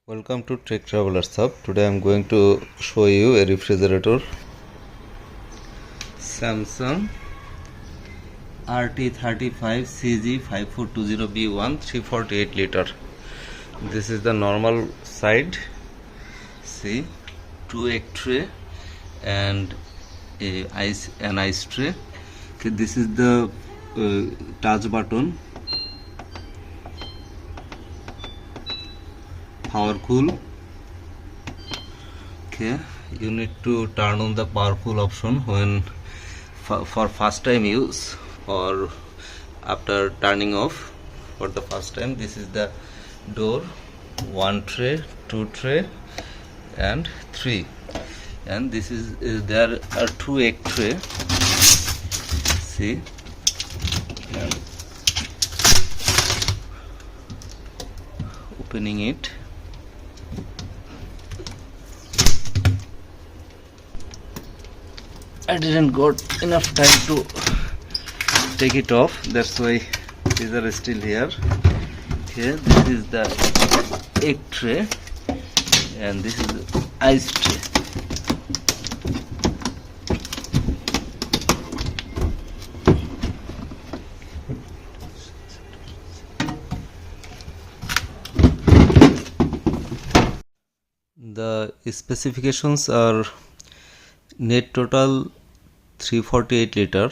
Welcome to Tech Travelers Hub. Today I am going to show you a refrigerator, Samsung RT35CG5420B1 348 liter. This is the normal side. See, 2 egg tray and an ice tray. Okay, this is the touch button. Power cool. Okay, you need to turn on the power cool option when for first time use or after turning off for the first time. This is the door, 1 tray, 2 tray and 3, and this is there are 2 egg tray. See, and opening it. I didn't got enough time to take it off, that's why these are still here. Here, this is the egg tray and this is the ice tray. The specifications are net total 348 liter,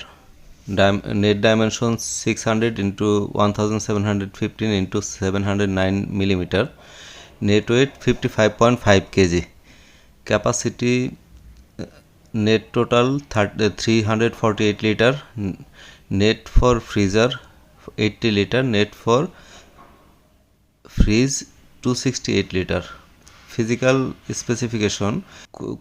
net dimensions 600 into 1715 into 709 millimeter, net weight 55.5 kg, capacity net total 348 liter, net for freezer 80 liter, net for freeze 268 liter. Physical specification: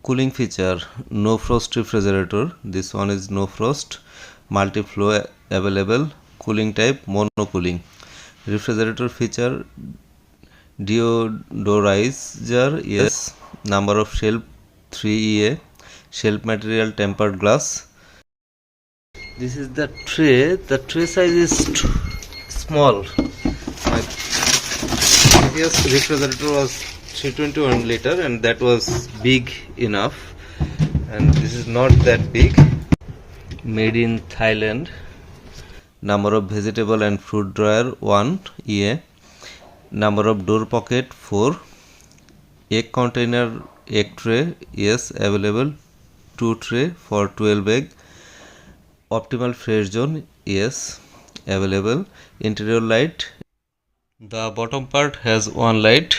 cooling feature, no frost refrigerator. This one is no frost, multi-flow available. Cooling type mono cooling. Refrigerator feature: deodorizer, yes. Number of shelf 3 EA. Shelf material tempered glass. This is the tray. The tray size is small. My previous refrigerator was 321 liter and that was big enough, and this is not that big. Made in Thailand. Number of vegetable and fruit dryer 1 EA. Number of door pocket 4. Egg container, egg tray, yes, available. 2 tray for 12 egg. Optimal fresh zone, yes, available. Interior light. The bottom part has one light.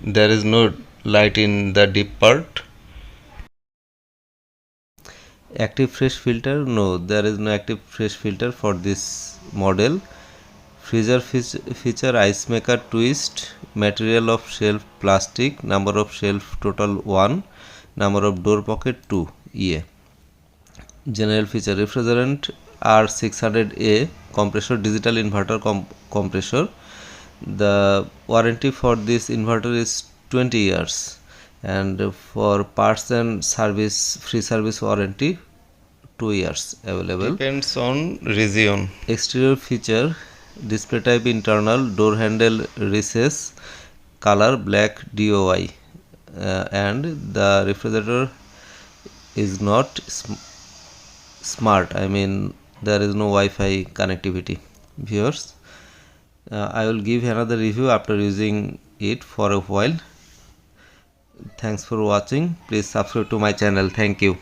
There is no light in the deep part. Active fresh filter, no, there is no active fresh filter for this model. Freezer feature ice maker twist. Material of shelf plastic. Number of shelf total 1. Number of door pocket 2 EA. General feature: refrigerant R600A, compressor, digital inverter compressor. The warranty for this inverter is 20 years, and for parts and service, free service warranty 2 years available. Depends on region. Exterior feature: display type internal, door handle recess, color black DOI, and the refrigerator is not smart, I mean there is no Wi-Fi connectivity. Viewers, I will give another review after using it for a while. Thanks for watching. Please subscribe to my channel. Thank you.